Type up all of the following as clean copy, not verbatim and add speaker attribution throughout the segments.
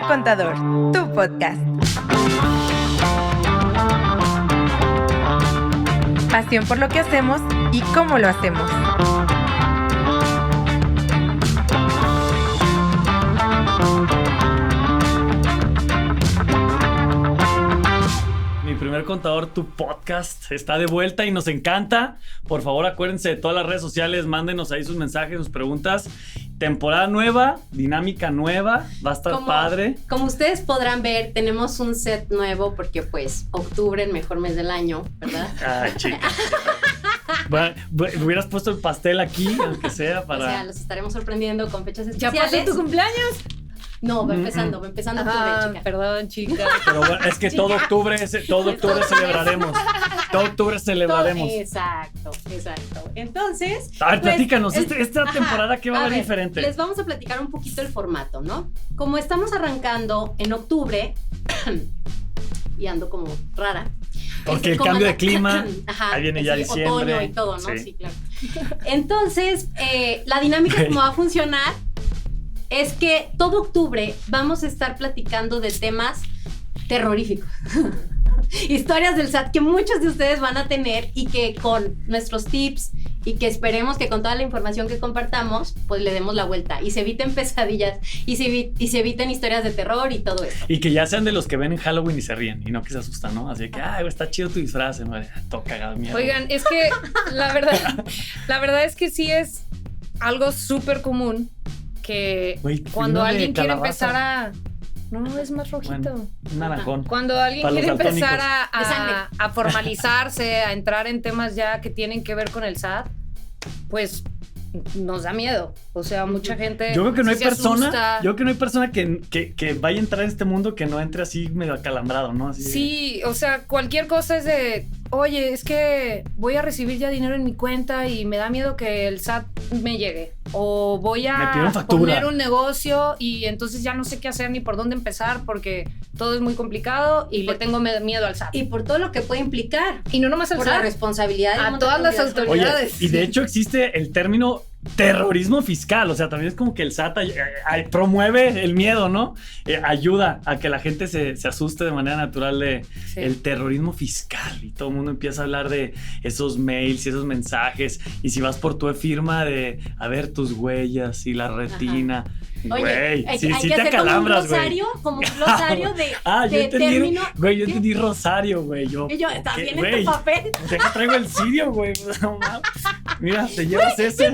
Speaker 1: Contador, tu podcast. Pasión por lo que hacemos y cómo lo hacemos.
Speaker 2: Mi primer contador, tu podcast, está de vuelta y nos encanta. Por favor, acuérdense de todas las redes sociales, mándenos ahí sus mensajes, sus preguntas. Temporada nueva, dinámica nueva, va a estar padre.
Speaker 3: Como ustedes podrán ver, tenemos un set nuevo porque pues octubre, el mejor mes del año, ¿verdad?
Speaker 2: Ay, chica. Hubieras puesto el pastel aquí, aunque sea para... O
Speaker 3: sea, los estaremos sorprendiendo con fechas
Speaker 4: ¿Ya
Speaker 3: especiales.
Speaker 4: pasó tu cumpleaños?
Speaker 3: No, va empezando octubre, chica.
Speaker 4: Perdón, chica.
Speaker 2: Pero bueno, es que todo octubre celebraremos. Todo octubre celebraremos.
Speaker 3: Exacto. Entonces...
Speaker 2: A ver,
Speaker 3: pues,
Speaker 2: platícanos, esta temporada, ¿qué va a haber diferente?
Speaker 3: Les vamos a platicar un poquito el formato, ¿no? Como estamos arrancando en octubre, y ando como rara.
Speaker 2: Porque el cambio de clima,
Speaker 3: ajá,
Speaker 2: ahí viene ya diciembre.
Speaker 3: Otoño y todo, ¿no? Sí, claro. Entonces, la dinámica como va a funcionar es que todo octubre vamos a estar platicando de temas terroríficos. Historias del SAT que muchos de ustedes van a tener y que con nuestros tips y que esperemos que con toda la información que compartamos, pues le demos la vuelta y se eviten pesadillas y se eviten historias de terror y todo eso.
Speaker 2: Y que ya sean de los que ven en Halloween y se ríen y no que se asustan, ¿no? Así que, ay, está chido tu disfraz, ¿no? Todo cagado de miedo.
Speaker 4: Oigan, es que la verdad es que sí es algo súper común que cuando alguien quiere empezar a... No, es más rojito.
Speaker 2: Bueno, un naranjón.
Speaker 4: Cuando alguien quiere empezar a formalizarse, a entrar en temas ya que tienen que ver con el SAT, pues nos da miedo. O sea, mucha gente...
Speaker 2: Yo creo que no hay persona que vaya a entrar en este mundo que no entre así medio acalambrado, ¿no? Así
Speaker 4: sí, o sea, cualquier cosa es de... Oye, es que voy a recibir ya dinero en mi cuenta y me da miedo que el SAT me llegue. O voy a poner un negocio y entonces ya no sé qué hacer ni por dónde empezar porque todo es muy complicado y le tengo miedo al SAT.
Speaker 3: Y por todo lo que puede implicar.
Speaker 4: Y no nomás al SAT.
Speaker 3: Por la responsabilidad
Speaker 4: a todas las autoridades.
Speaker 2: Oye, y de hecho existe el término terrorismo fiscal, o sea, también es como que el SAT promueve el miedo, ¿no? Ayuda a que la gente se asuste de manera natural de el terrorismo fiscal y todo el mundo empieza a hablar de esos mails y esos mensajes y si vas por tu firma de a ver tus huellas y la retina.
Speaker 3: Oye, hay
Speaker 2: sí
Speaker 3: que
Speaker 2: te
Speaker 3: hacer
Speaker 2: acalambras,
Speaker 3: como un glosario de término.
Speaker 2: Güey, yo entendí rosario, güey. Yo
Speaker 3: ¿está bien en tu papel?
Speaker 2: Deja, traigo el sirio, güey. Mira, te llevas ese.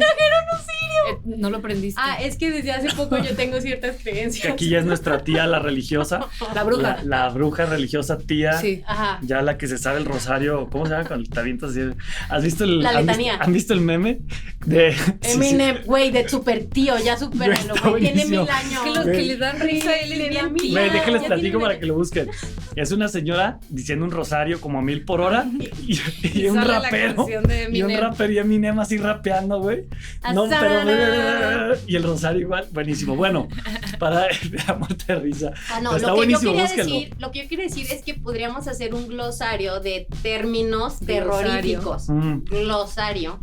Speaker 4: No lo aprendiste.
Speaker 3: Es que desde hace poco yo tengo ciertas creencias.
Speaker 2: Que aquí ya es nuestra tía, la religiosa.
Speaker 4: La bruja.
Speaker 2: La bruja religiosa tía.
Speaker 4: Sí.
Speaker 3: Ajá.
Speaker 2: Ya la que se sabe el rosario. ¿Cómo se llama cuando te avientas así? ¿Has visto
Speaker 3: la letanía?
Speaker 2: ¿Han visto el meme? De
Speaker 3: Eminem, güey, de super tío, ya supéralo, güey. Tiene 1000 años.
Speaker 4: Que los que le dan risa y le dan
Speaker 3: mil.
Speaker 2: Güey, déjenles platico para que lo busquen. Es una señora diciendo un rosario como a 1000 por hora y un rapero. Y un rapero y Eminem así rapeando, güey. No, pero y el rosario igual, buenísimo. Bueno, para la muerte de risa.
Speaker 3: No,
Speaker 2: está buenísimo,
Speaker 3: lo que yo quería decir es que podríamos hacer un glosario de términos terroríficos. Glosario.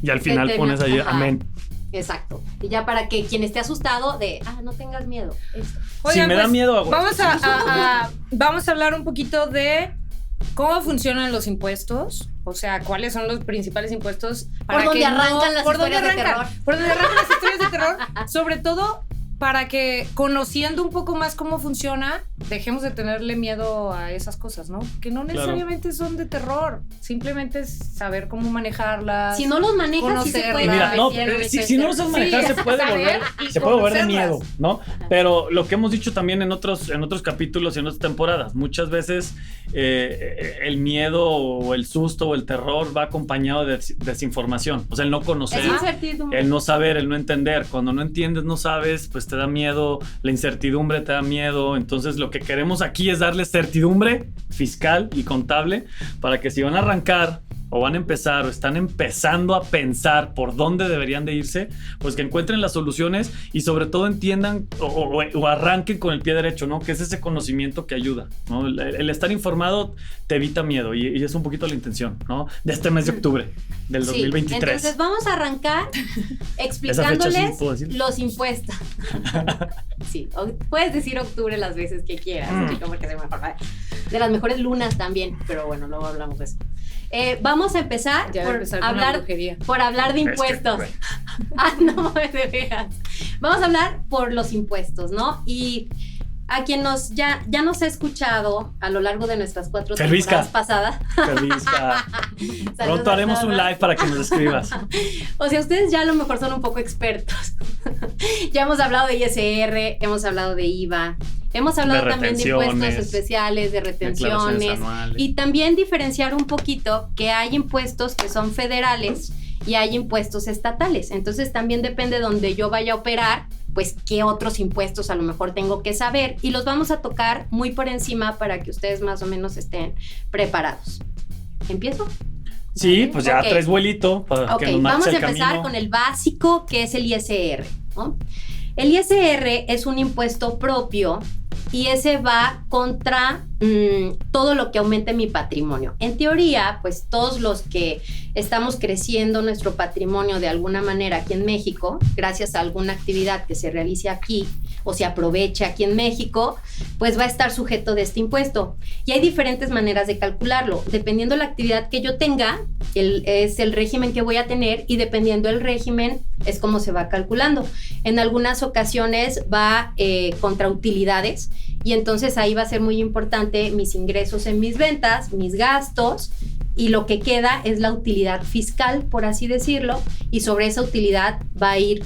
Speaker 2: Y al final pones ahí, amén.
Speaker 3: Exacto. Y ya para que quien esté asustado no tengas miedo.
Speaker 4: Oigan,
Speaker 2: si me da miedo, hago
Speaker 4: vamos a hablar un poquito de cómo funcionan los impuestos. O sea, cuáles son los principales impuestos
Speaker 3: por donde arrancan las historias de terror.
Speaker 4: Por donde arrancan las historias de terror. Sobre todo para que, conociendo un poco más cómo funciona, dejemos de tenerle miedo a esas cosas, ¿no? Que no necesariamente son de terror. Simplemente es saber cómo manejarlas.
Speaker 3: Si no los manejas, sí se puede.
Speaker 2: Mira, si no los sabes manejar, se puede volver de miedo, ¿no? Ajá. Pero lo que hemos dicho también en otros capítulos y en otras temporadas, muchas veces el miedo o el susto o el terror va acompañado de desinformación. O sea, el no conocer, el no saber, el no entender. Cuando no entiendes, no sabes, pues te da miedo, la incertidumbre te da miedo. Entonces lo que queremos aquí es darles certidumbre fiscal y contable para que si van a arrancar o van a empezar o están empezando a pensar por dónde deberían de irse, pues que encuentren las soluciones y sobre todo entiendan o arranquen con el pie derecho, ¿no? Que es ese conocimiento que ayuda, ¿no? El estar informado te evita miedo y es un poquito la intención, ¿no? De este mes de octubre del 2023.
Speaker 3: Entonces vamos a arrancar explicándoles los impuestos. Sí, puedes decir octubre las veces que quieras, porque se me acuerda de las mejores lunas también, pero bueno, luego hablamos de eso. Vamos a empezar por hablar de impuestos. No me veas. Vamos a hablar por los impuestos, ¿no? Y a quien ya nos ha escuchado a lo largo de nuestras 4 temporadas pasadas.
Speaker 2: Pronto haremos un live para que nos escribas.
Speaker 3: O sea, ustedes ya a lo mejor son un poco expertos. Ya hemos hablado de ISR, hemos hablado de IVA, hemos hablado también de impuestos especiales, de retenciones y también diferenciar un poquito que hay impuestos que son federales y hay impuestos estatales. Entonces también depende de donde yo vaya a operar, pues qué otros impuestos a lo mejor tengo que saber y los vamos a tocar muy por encima para que ustedes más o menos estén preparados. ¿Empiezo?
Speaker 2: Sí, pues ya traes vuelito para que nos marche el camino.
Speaker 3: Vamos a empezar con el básico, que es el ISR, ¿no? El ISR es un impuesto propio y ese va contra todo lo que aumente mi patrimonio. En teoría, pues todos los que estamos creciendo nuestro patrimonio de alguna manera aquí en México, gracias a alguna actividad que se realice aquí o se aproveche aquí en México, pues va a estar sujeto de este impuesto. Y hay diferentes maneras de calcularlo. Dependiendo de la actividad que yo tenga, es el régimen que voy a tener y dependiendo del régimen es como se va calculando. En algunas ocasiones va contra utilidades y entonces ahí va a ser muy importante mis ingresos en mis ventas, mis gastos y lo que queda es la utilidad fiscal, por así decirlo, y sobre esa utilidad va a ir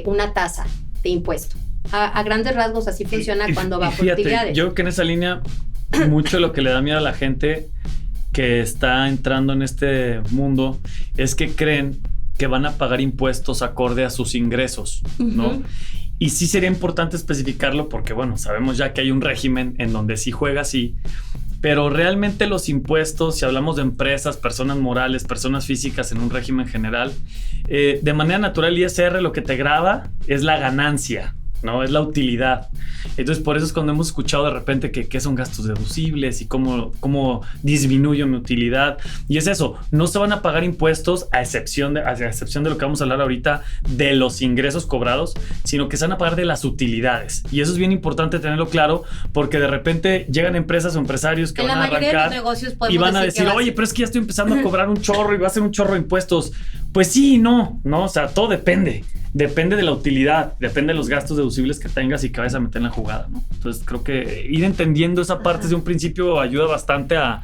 Speaker 3: una tasa de impuesto. A grandes rasgos así funciona cuando va por utilidades.
Speaker 2: Yo creo que en esa línea mucho lo que le da miedo a la gente que está entrando en este mundo es que creen que van a pagar impuestos acorde a sus ingresos, ¿no? Y sí sería importante especificarlo porque, bueno, sabemos ya que hay un régimen en donde sí juega así, pero realmente los impuestos, si hablamos de empresas, personas morales, personas físicas en un régimen general, de manera natural el ISR lo que te grava es la ganancia, ¿no? Es la utilidad. Entonces, por eso es cuando hemos escuchado de repente que son gastos deducibles y cómo disminuyo mi utilidad. Y es eso, no se van a pagar impuestos a excepción de lo que vamos a hablar ahorita de los ingresos cobrados, sino que se van a pagar de las utilidades. Y eso es bien importante tenerlo claro porque de repente llegan empresas o empresarios que van a arrancar y van a decir, oye, pero es que ya estoy empezando a cobrar un chorro y va a ser un chorro de impuestos. Pues sí, no, o sea, todo depende. Depende de la utilidad, depende de los gastos deducibles que tengas y que vayas a meter en la jugada, ¿no? Entonces creo que ir entendiendo esa parte desde un principio ayuda bastante a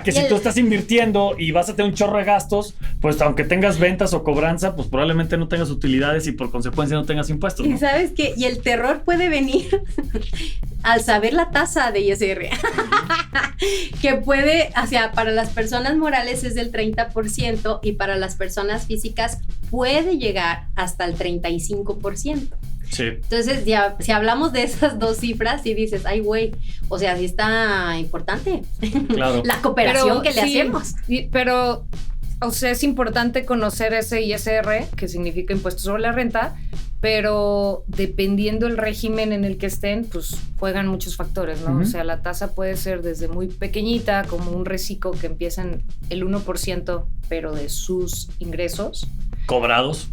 Speaker 2: que si tú estás invirtiendo y vas a tener un chorro de gastos, pues aunque tengas ventas o cobranza, pues probablemente no tengas utilidades y por consecuencia no tengas impuestos, ¿no?
Speaker 3: Y sabes que y el terror puede venir al saber la tasa de ISR, que puede, o sea, para las personas morales es del 30% y para las personas físicas puede llegar hasta el 35%.
Speaker 2: Sí.
Speaker 3: Entonces, ya, si hablamos de esas dos cifras y dices, ay, güey, o sea, sí está importante.
Speaker 2: Claro.
Speaker 3: La cooperación que le hacemos.
Speaker 4: Pero, o sea, es importante conocer ese ISR, que significa impuesto sobre la renta, pero dependiendo del régimen en el que estén, pues juegan muchos factores, ¿no? O sea, la tasa puede ser desde muy pequeñita, como un reciclo que empieza en el 1%, pero de sus ingresos.
Speaker 2: Cobrados,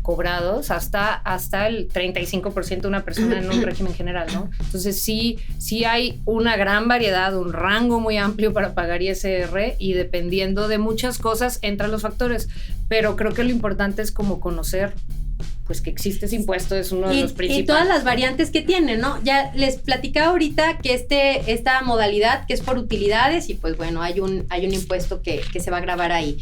Speaker 4: hasta el 35% de una persona en un régimen general, ¿no? Entonces sí hay una gran variedad, un rango muy amplio para pagar ISR y dependiendo de muchas cosas entran los factores, pero creo que lo importante es como conocer pues que existe ese impuesto, es uno de los principales.
Speaker 3: Y todas las variantes que tiene, ¿no? Ya les platicaba ahorita que esta modalidad que es por utilidades y pues bueno, hay un impuesto que se va a grabar ahí.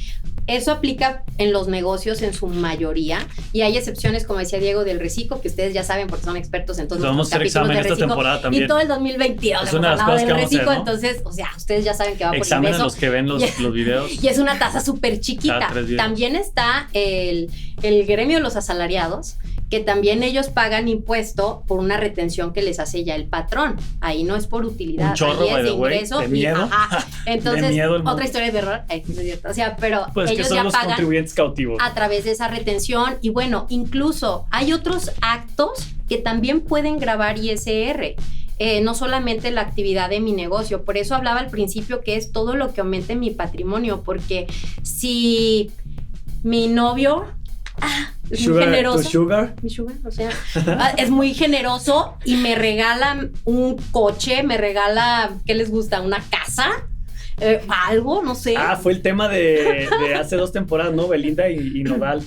Speaker 3: Eso aplica en los negocios en su mayoría y hay excepciones, como decía Diego, del reciclo, que ustedes ya saben porque son expertos en todos los capítulos de reciclo. Esta temporada también. Y todo el 2022
Speaker 2: es una de las cosas que vamos a hacer, ¿no?
Speaker 3: Entonces, o sea, ustedes ya saben que va por
Speaker 2: examen
Speaker 3: ingreso.
Speaker 2: A los que ven los videos.
Speaker 3: Y es una tasa súper chiquita. También está el gremio de los asalariados, que también ellos pagan impuesto por una retención que les hace ya el patrón. Ahí no es por utilidad,
Speaker 2: un chorro,
Speaker 3: ahí es de ingreso.
Speaker 2: De miedo.
Speaker 3: Entonces,
Speaker 2: de miedo
Speaker 3: otra historia de error. No es cierto. O sea, pero
Speaker 2: pues
Speaker 3: ellos
Speaker 2: que son
Speaker 3: ya
Speaker 2: los
Speaker 3: pagan
Speaker 2: contribuyentes cautivos
Speaker 3: a través de esa retención. Y bueno, incluso hay otros actos que también pueden gravar ISR. No solamente la actividad de mi negocio. Por eso hablaba al principio que es todo lo que aumente mi patrimonio, porque si mi novio es muy generoso, mi sugar, o sea, es muy generoso y me regala un coche, me regala, ¿qué les gusta? ¿Una casa? Algo, no sé.
Speaker 2: Fue el tema de hace 2 temporadas, ¿no? Belinda y Nodal.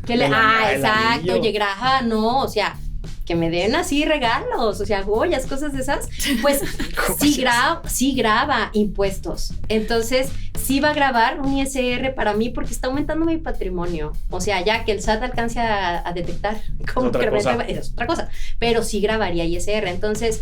Speaker 3: Exacto, oye, Graja, no, o sea, que me den así regalos, o sea, joyas, cosas de esas, pues sí graba impuestos. Entonces, sí va a grabar un ISR para mí porque está aumentando mi patrimonio. O sea, ya que el SAT alcance a detectar cómo es otra cosa, pero sí grabaría ISR. Entonces,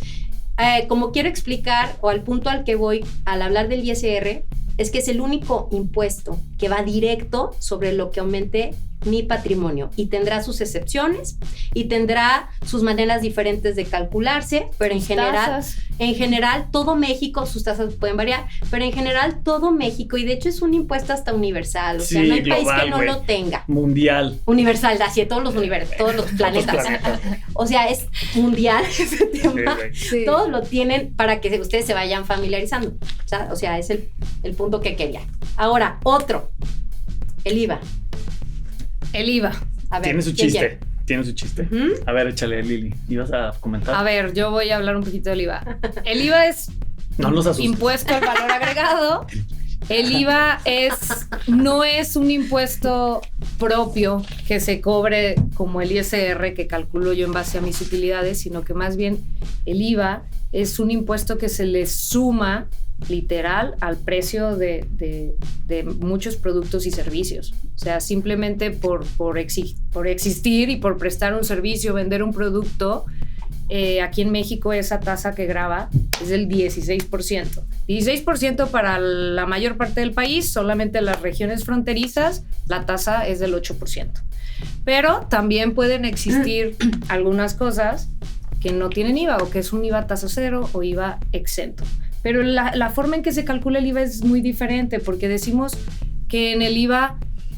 Speaker 3: como quiero explicar, o al punto al que voy al hablar del ISR, es que es el único impuesto que va directo sobre lo que aumente mi patrimonio y tendrá sus excepciones y tendrá sus maneras diferentes de calcularse, pero en general todo México, sus tasas pueden variar, pero en general todo México, y de hecho es un impuesto hasta universal, o sea, no hay global, país que no lo tenga.
Speaker 2: Mundial.
Speaker 3: Universal, así todos los planetas. O sea, es mundial ese tema. Sí. Todos lo tienen para que ustedes se vayan familiarizando. O sea, es el punto que quería. Ahora, el IVA.
Speaker 4: El IVA.
Speaker 3: A ver,
Speaker 2: tiene su chiste. Uh-huh. A ver, échale, Lili. ¿Ibas a comentar?
Speaker 4: A ver, yo voy a hablar un poquito del IVA. El IVA es impuesto al valor agregado. El IVA no es un impuesto propio que se cobre como el ISR que calculo yo en base a mis utilidades, sino que más bien el IVA es un impuesto que se le suma literal al precio de muchos productos y servicios. O sea, simplemente por existir y por prestar un servicio, vender un producto, aquí en México esa tasa que grava es del 16%. 16% para la mayor parte del país, solamente las regiones fronterizas la tasa es del 8%. Pero también pueden existir algunas cosas que no tienen IVA o que es un IVA tasa cero o IVA exento. Pero la forma en que se calcula el IVA es muy diferente porque decimos que en el IVA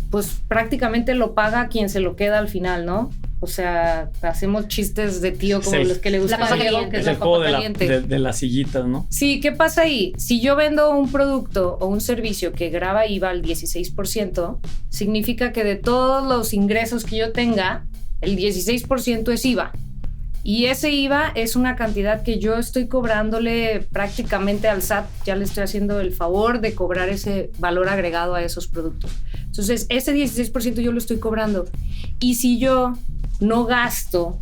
Speaker 4: pues prácticamente lo paga quien se lo queda al final, ¿no? O sea, hacemos chistes de tío como los que le gusta
Speaker 3: la papa caliente,
Speaker 4: que es la papa caliente.
Speaker 2: De las sillitas, ¿no?
Speaker 4: Sí, ¿qué pasa ahí? Si yo vendo un producto o un servicio que grava IVA al 16%, significa que de todos los ingresos que yo tenga, el 16% es IVA. Y ese IVA es una cantidad que yo estoy cobrándole prácticamente al SAT, ya le estoy haciendo el favor de cobrar ese valor agregado a esos productos. Entonces, ese 16% yo lo estoy cobrando. Y si yo no gasto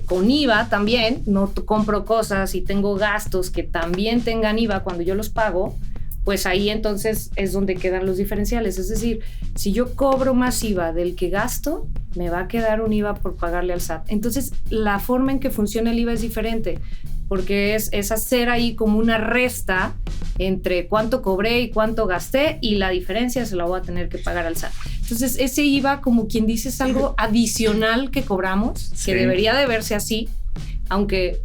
Speaker 4: con IVA también, no compro cosas y tengo gastos que también tengan IVA cuando yo los pago, pues ahí entonces es donde quedan los diferenciales. Es decir, si yo cobro más IVA del que gasto, me va a quedar un IVA por pagarle al SAT. Entonces, la forma en que funciona el IVA es diferente, porque es hacer ahí como una resta entre cuánto cobré y cuánto gasté, y la diferencia se la voy a tener que pagar al SAT. Entonces, ese IVA, como quien dice, es algo adicional que cobramos, sí, que debería de verse así, aunque...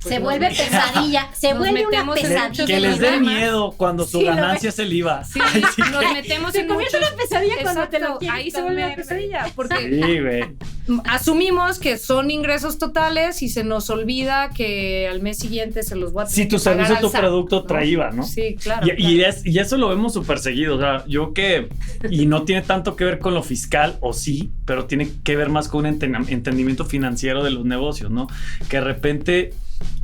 Speaker 3: Pues se vuelve pesadilla, se vuelve una pesadilla.
Speaker 2: Que les dé miedo cuando su ganancia es el IVA.
Speaker 4: Sí, nos metemos en muchos...
Speaker 3: Se convierte en una pesadilla cuando te lo quieres
Speaker 4: ahí se vuelve una pesadilla, porque
Speaker 2: sí, güey.
Speaker 4: Asumimos que son ingresos totales y se nos olvida que al mes siguiente se los va a tener
Speaker 2: si tu servicio o tu producto trae IVA, ¿no?
Speaker 4: Sí, claro.
Speaker 2: Y eso lo vemos súper seguido. O sea, y no tiene tanto que ver con lo fiscal, o sí, pero tiene que ver más con un entendimiento financiero de los negocios, ¿no? Que de repente,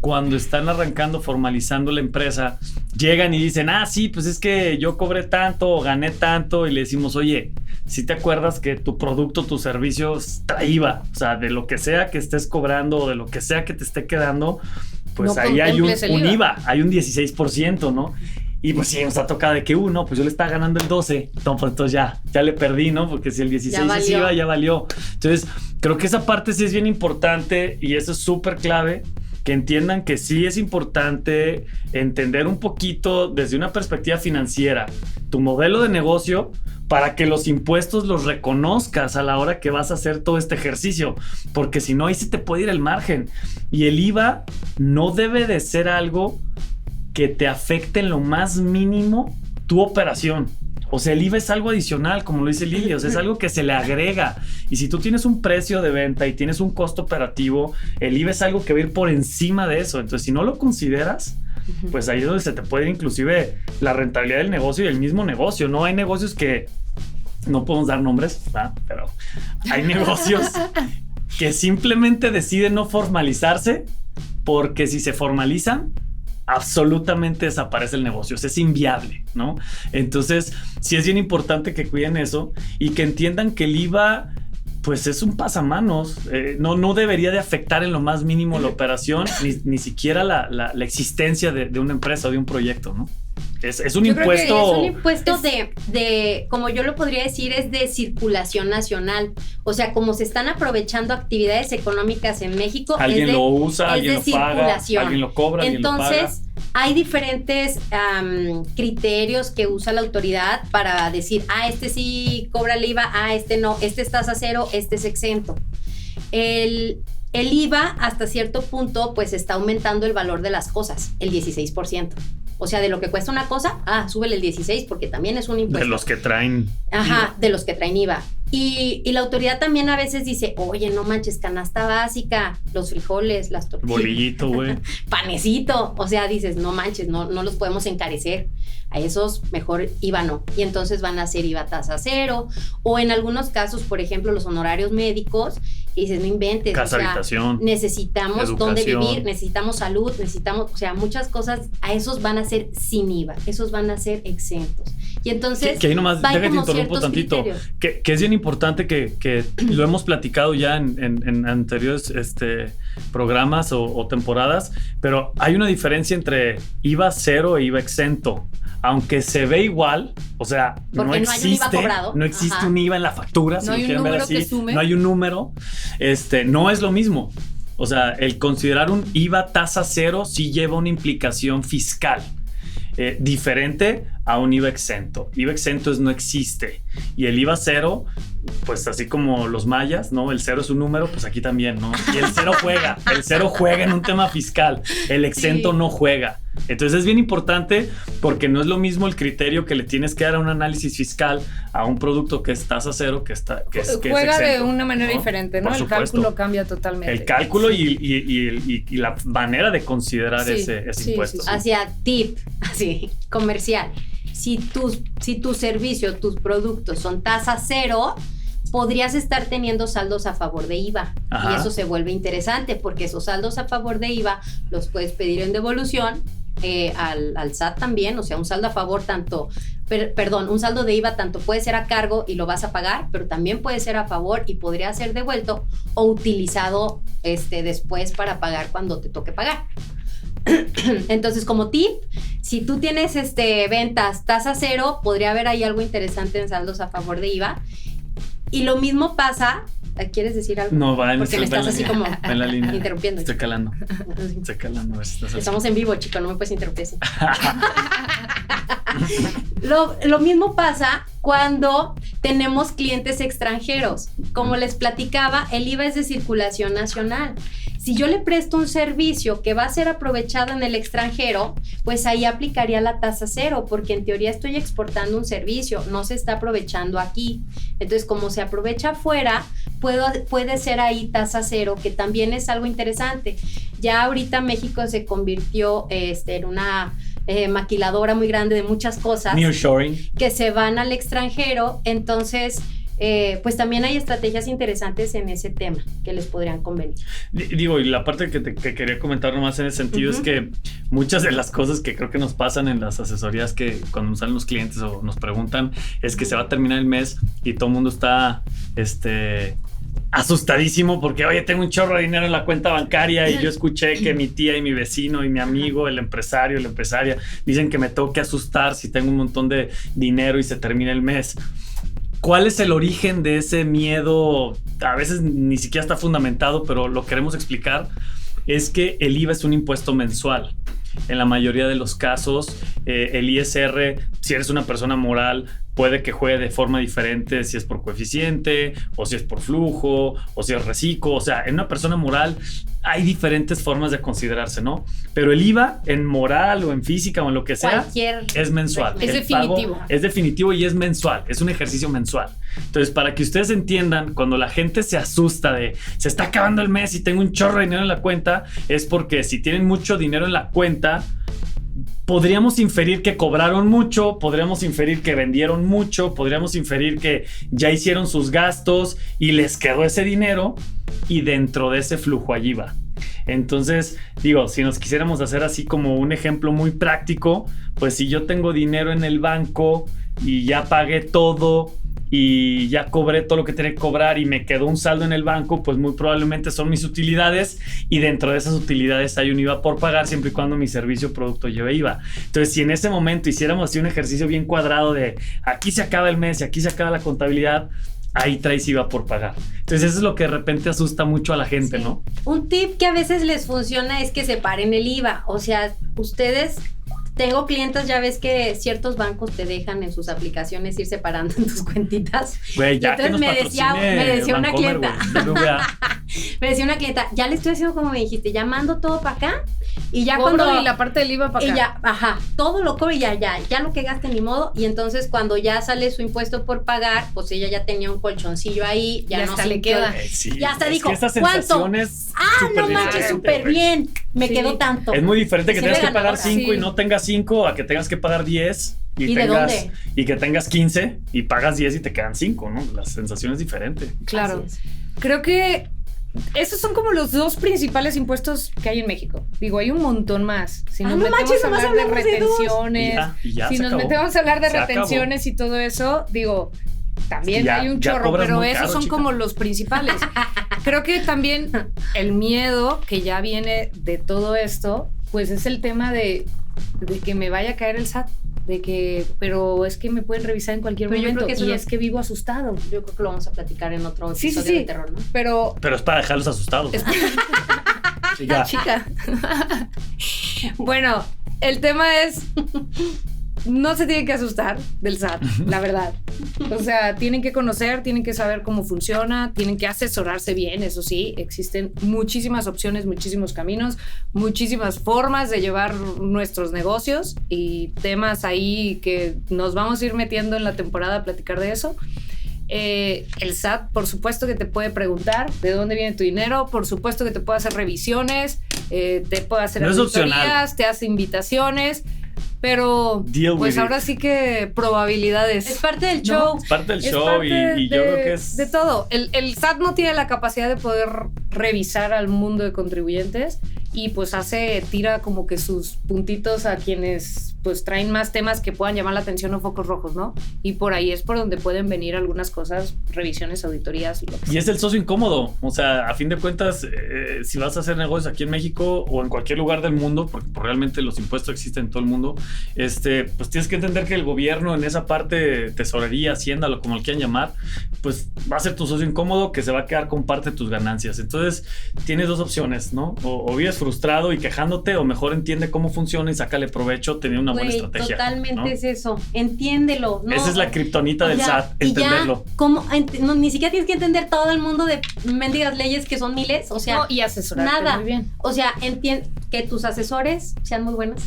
Speaker 2: cuando están arrancando, formalizando la empresa, llegan y dicen, sí, pues es que yo cobré tanto o gané tanto, y le decimos, oye, si te acuerdas que tu producto, tu servicio trae IVA, o sea, de lo que sea que estés cobrando o de lo que sea que te esté quedando, pues no ahí hay un IVA, hay un 16%, ¿no? Y pues sí, nos ha tocado de que pues yo le estaba ganando el 12, entonces ya le perdí, ¿no? Porque si el 16 es IVA, ya valió. Entonces, creo que esa parte sí es bien importante y eso es súper clave, que entiendan que sí es importante entender un poquito desde una perspectiva financiera tu modelo de negocio, para que los impuestos los reconozcas a la hora que vas a hacer todo este ejercicio, porque si no, ahí sí te puede ir el margen. Y el IVA no debe de ser algo que te afecte en lo más mínimo tu operación. O sea, el IVA es algo adicional, como lo dice Lili, o sea, es algo que se le agrega. Y si tú tienes un precio de venta y tienes un costo operativo, el IVA es algo que va a ir por encima de eso. Entonces, si no lo consideras, pues ahí es donde se te puede ir inclusive la rentabilidad del negocio y el mismo negocio. No hay negocios que, no podemos dar nombres, ¿verdad? Pero hay negocios que simplemente deciden no formalizarse porque si se formalizan, absolutamente desaparece el negocio, o sea, es inviable, ¿no? Entonces, sí es bien importante que cuiden eso y que entiendan que el IVA, pues es un pasamanos, no debería de afectar en lo más mínimo la operación, ni siquiera la existencia de una empresa o de un proyecto, ¿no? Es un impuesto.
Speaker 3: Es un impuesto de, como yo lo podría decir, es de circulación nacional. O sea, como se están aprovechando actividades económicas en México.
Speaker 2: Alguien lo usa, alguien lo paga, alguien lo cobra, alguien lo paga.
Speaker 3: Entonces, hay diferentes criterios que usa la autoridad para decir, este sí cobra el IVA, este no, este es tasa cero, este es exento. El IVA, hasta cierto punto, pues está aumentando el valor de las cosas, el 16%. O sea, de lo que cuesta una cosa, súbele el 16 porque también es un impuesto.
Speaker 2: De los que traen IVA.
Speaker 3: De los que traen IVA. Y la autoridad también a veces dice, oye, no manches, canasta básica, los frijoles, las tortillas.
Speaker 2: Bolillito, güey.
Speaker 3: Panecito. O sea, dices, no manches, no los podemos encarecer. A esos mejor IVA no. Y entonces van a hacer IVA tasa cero. O en algunos casos, por ejemplo, los honorarios médicos, y dices, no inventes.
Speaker 2: Casa, habitación.
Speaker 3: Necesitamos
Speaker 2: educación,
Speaker 3: dónde vivir, necesitamos salud, necesitamos, o sea, muchas cosas, a esos van a ser sin IVA, esos van a ser exentos. Y entonces,
Speaker 2: que ahí nomás, déjate interrumpo tantito, que es bien importante que lo hemos platicado ya en anteriores programas o temporadas, pero hay una diferencia entre IVA cero e IVA exento. Aunque se ve igual, o sea, no existe un IVA en la factura,
Speaker 4: no hay un número que sume.
Speaker 2: No hay un número, no es lo mismo. O sea, el considerar un IVA tasa cero sí lleva una implicación fiscal diferente a un IVA exento. IVA exento no existe. Y el IVA cero, pues así como los mayas, ¿no? El cero es un número, pues aquí también, ¿no? Y el cero juega en un tema fiscal. El exento no juega. Entonces es bien importante porque no es lo mismo el criterio que le tienes que dar a un análisis fiscal a un producto que es tasa cero que
Speaker 4: juega
Speaker 2: es exento,
Speaker 4: de una manera diferente, ¿no?
Speaker 2: Por
Speaker 4: el
Speaker 2: supuesto.
Speaker 4: Cálculo cambia totalmente.
Speaker 2: El cálculo y la manera de considerar ese impuesto.
Speaker 3: Sí. Hacia tip, así, comercial. Si tu servicio, tus productos son tasa cero, podrías estar teniendo saldos a favor de IVA. Ajá. Y eso se vuelve interesante porque esos saldos a favor de IVA los puedes pedir en devolución al SAT también. O sea, un saldo a favor un saldo de IVA tanto puede ser a cargo y lo vas a pagar, pero también puede ser a favor y podría ser devuelto o utilizado después para pagar cuando te toque pagar. Entonces, como tip, si tú tienes ventas tasa cero, podría haber ahí algo interesante en saldos a favor de IVA. Y lo mismo pasa, ¿quieres decir algo?
Speaker 2: No, va en
Speaker 3: porque me estás así como
Speaker 2: en la línea.
Speaker 3: Interrumpiendo.
Speaker 2: Estoy calando. A ver si estás así.
Speaker 3: Estamos en vivo, chico, no me puedes interrumpir así. Lo mismo pasa cuando tenemos clientes extranjeros. Como les platicaba, el IVA es de circulación nacional. Si yo le presto un servicio que va a ser aprovechado en el extranjero, pues ahí aplicaría la tasa cero, porque en teoría estoy exportando un servicio, no se está aprovechando aquí. Entonces, como se aprovecha afuera, puede ser ahí tasa cero, que también es algo interesante. Ya ahorita México se convirtió en una maquiladora muy grande de muchas cosas.
Speaker 2: Nearshoring.
Speaker 3: Que se van al extranjero, entonces pues también hay estrategias interesantes en ese tema que les podrían convenir.
Speaker 2: Digo, y la parte que quería comentar nomás en ese sentido es que muchas de las cosas que creo que nos pasan en las asesorías que cuando nos salen los clientes o nos preguntan es que se va a terminar el mes y todo el mundo está asustadísimo porque, oye, tengo un chorro de dinero en la cuenta bancaria y yo escuché que mi tía y mi vecino y mi amigo, el empresario, la empresaria, dicen que me tengo que asustar si tengo un montón de dinero y se termina el mes. ¿Cuál es el origen de ese miedo? A veces ni siquiera está fundamentado, pero lo queremos explicar. Es que el IVA es un impuesto mensual. En la mayoría de los casos, el ISR, si eres una persona moral, puede que juegue de forma diferente si es por coeficiente, o si es por flujo, o si es reciclo. O sea, en una persona moral hay diferentes formas de considerarse, ¿no? Pero el IVA en moral o en física o en lo que sea es mensual.
Speaker 4: Es definitivo.
Speaker 2: Es definitivo y es mensual. Es un ejercicio mensual. Entonces, para que ustedes entiendan, cuando la gente se asusta de se está acabando el mes y tengo un chorro de dinero en la cuenta, es porque si tienen mucho dinero en la cuenta, podríamos inferir que cobraron mucho, podríamos inferir que vendieron mucho, podríamos inferir que ya hicieron sus gastos y les quedó ese dinero y dentro de ese flujo allí va. Entonces, digo, si nos quisiéramos hacer así como un ejemplo muy práctico, pues si yo tengo dinero en el banco y ya pagué todo y ya cobré todo lo que tenía que cobrar y me quedó un saldo en el banco, pues muy probablemente son mis utilidades y dentro de esas utilidades hay un IVA por pagar siempre y cuando mi servicio o producto lleve IVA. Entonces, si en ese momento hiciéramos así un ejercicio bien cuadrado de aquí se acaba el mes y aquí se acaba la contabilidad, ahí traes IVA por pagar. Entonces eso es lo que de repente asusta mucho a la gente, sí, ¿no?
Speaker 3: Un tip que a veces les funciona es que separen el IVA. O sea, ustedes... Tengo clientes, ya ves que ciertos bancos te dejan en sus aplicaciones ir separando en tus cuentitas.
Speaker 2: Güey, ya
Speaker 3: entonces
Speaker 2: que
Speaker 3: me decía una clienta. Me decía una clienta, ya le estoy haciendo como me dijiste, ya mando todo para acá y ya
Speaker 4: cobro
Speaker 3: cuando...
Speaker 4: y la parte del IVA para acá.
Speaker 3: Y ya, ajá, todo lo cobro y ya lo que gaste ni modo. Y entonces cuando ya sale su impuesto por pagar, pues ella ya tenía un colchoncillo ahí, ya no
Speaker 4: hasta
Speaker 3: se
Speaker 4: le queda.
Speaker 2: Sí,
Speaker 3: ya hasta dijo,
Speaker 2: ¿cuánto?
Speaker 3: No manches, súper bien, me quedó tanto.
Speaker 2: Es muy diferente que tengas que pagar 5
Speaker 3: sí.
Speaker 2: y no tengas 5 a que tengas que pagar 10 y que tengas 15 y pagas 10 y te quedan 5, ¿no? La sensación es diferente.
Speaker 4: Claro. Creo que esos son como los dos principales impuestos que hay en México. Digo, hay un montón más. Si nos metemos a hablar de retenciones, si nos metemos a hablar de retenciones y todo eso, digo, también hay un chorro, pero esos son como los principales. Creo que también el miedo que ya viene de todo esto, pues es el tema de que me vaya a caer el SAT. Pero es que me pueden revisar en cualquier momento y es que vivo asustado.
Speaker 3: Yo creo que lo vamos a platicar en otro episodio de terror, ¿no?
Speaker 4: Pero
Speaker 2: es para dejarlos asustados.
Speaker 4: Chica. Bueno, el tema es... No se tienen que asustar del SAT, la verdad. O sea, tienen que conocer, tienen que saber cómo funciona, tienen que asesorarse bien, eso sí. Existen muchísimas opciones, muchísimos caminos, muchísimas formas de llevar nuestros negocios y temas ahí que nos vamos a ir metiendo en la temporada a platicar de eso. El SAT, por supuesto que te puede preguntar de dónde viene tu dinero, por supuesto que te puede hacer revisiones, te puede hacer auditorías, te hace invitaciones. Pero pues ahora sí que probabilidades.
Speaker 3: Es parte del show.
Speaker 2: ¿no? Es parte del show y yo creo que es...
Speaker 4: De todo. El SAT no tiene la capacidad de poder revisar al mundo de contribuyentes y pues tira como que sus puntitos a quienes pues traen más temas que puedan llamar la atención o focos rojos, ¿no? Y por ahí es por donde pueden venir algunas cosas, revisiones, auditorías.
Speaker 2: Y es el socio incómodo. O sea, a fin de cuentas, si vas a hacer negocios aquí en México o en cualquier lugar del mundo, porque realmente los impuestos existen en todo el mundo, pues tienes que entender que el gobierno en esa parte, tesorería, hacienda, como lo quieran llamar, pues va a ser tu socio incómodo que se va a quedar con parte de tus ganancias. Entonces, tienes dos opciones, ¿no? O vives frustrado y quejándote, o mejor entiende cómo funciona y sácale provecho, tener una buena estrategia.
Speaker 3: Totalmente, ¿no? Es eso. Entiéndelo. ¿No?
Speaker 2: Esa es la kriptonita del SAT, entenderlo.
Speaker 3: Ni siquiera tienes que entender todo el mundo de mendigas leyes que son miles, o sea,
Speaker 4: y asesorarte
Speaker 3: nada.
Speaker 4: Muy bien.
Speaker 3: O sea, que tus asesores sean muy buenos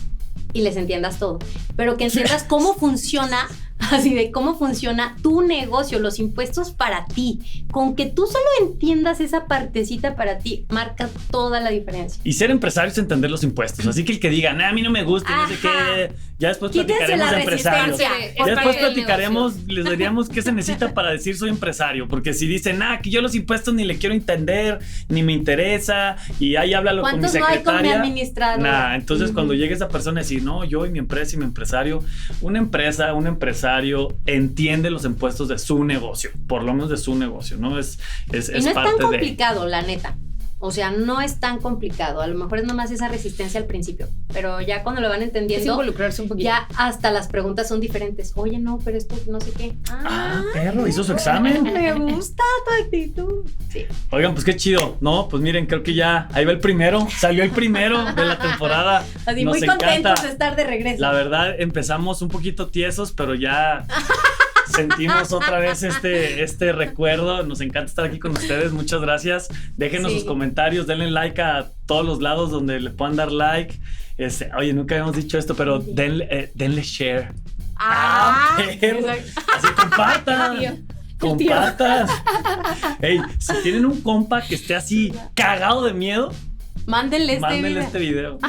Speaker 3: y les entiendas todo, pero que entiendas cómo funciona, así de cómo funciona tu negocio, los impuestos para ti. Con que tú solo entiendas esa partecita para ti, marca toda la diferencia.
Speaker 2: Y ser empresario es entender los impuestos. Así que el que diga, a mí no me gusta, no sé qué, ya después platicaremos de empresarios. Ya después platicaremos, les diríamos qué se necesita para decir soy empresario. Porque si dicen, que yo los impuestos ni le quiero entender, ni me interesa, y ahí háblalo con mi secretaria.
Speaker 3: No hay con mi administrador?
Speaker 2: Entonces cuando llegue esa persona y decir, no, yo y mi empresa y mi empresario, un empresario entiende los impuestos de su negocio, por lo menos de su negocio, ¿no? Es
Speaker 3: y no es tan complicado, la neta. O sea, no es tan complicado. A lo mejor es nomás esa resistencia al principio. Pero ya cuando lo van entendiendo,
Speaker 4: es involucrarse un poquito.
Speaker 3: Ya hasta las preguntas son diferentes. Oye, no, pero esto no sé qué.
Speaker 2: Perro, hizo su examen.
Speaker 3: Me gusta tu actitud. Sí.
Speaker 2: Oigan, pues qué chido, ¿no? Pues miren, creo que ya ahí va el primero. Salió el primero de la temporada.
Speaker 3: Así,
Speaker 2: nos
Speaker 3: muy
Speaker 2: encanta.
Speaker 3: contentos de estar de regreso.
Speaker 2: La verdad, empezamos un poquito tiesos, pero ya... sentimos otra vez este recuerdo. Nos encanta estar aquí con ustedes. Muchas gracias. Déjenos sus comentarios, denle like a todos los lados donde le puedan dar like. Oye, nunca habíamos dicho esto, pero denle share. Así compartan. Compartan. Ey, si tienen un compa que esté así cagado de miedo, mándenle este video.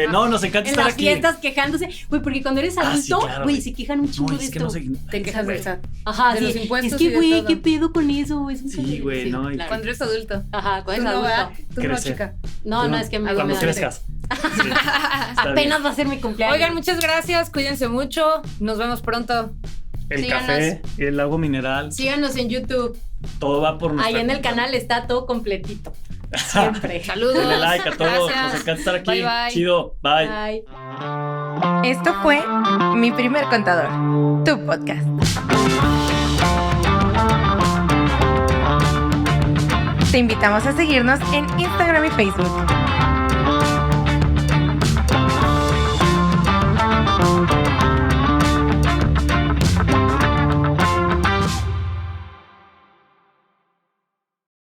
Speaker 2: No, nos encanta estar aquí.
Speaker 3: En las fiestas quejándose. Güey, porque cuando eres adulto, güey, se quejan un chingo de esto.
Speaker 4: Te quejas del SAT.
Speaker 3: Ajá, de los impuestos. Es que, güey, ¿qué pedo con eso?
Speaker 2: Sí, güey, no.
Speaker 4: Claro. Cuando eres adulto.
Speaker 3: Ajá, cuando eres adulto.
Speaker 4: Tú no, chica.
Speaker 3: No, es que me
Speaker 2: cuando crezcas.
Speaker 3: Sí. Apenas va a ser mi cumpleaños.
Speaker 4: Oigan, muchas gracias. Cuídense mucho. Nos vemos pronto.
Speaker 2: Síganos. Café, el agua mineral.
Speaker 3: Síganos en YouTube.
Speaker 2: Todo va por nuestra
Speaker 3: Ahí en el canal está todo completito. Siempre.
Speaker 4: Saludos.
Speaker 2: Denle like a todos. Nos encanta estar aquí.
Speaker 4: Bye.
Speaker 2: Chido. Bye.
Speaker 1: Esto fue Mi Primer Contador, tu podcast. Te invitamos a seguirnos en Instagram y Facebook.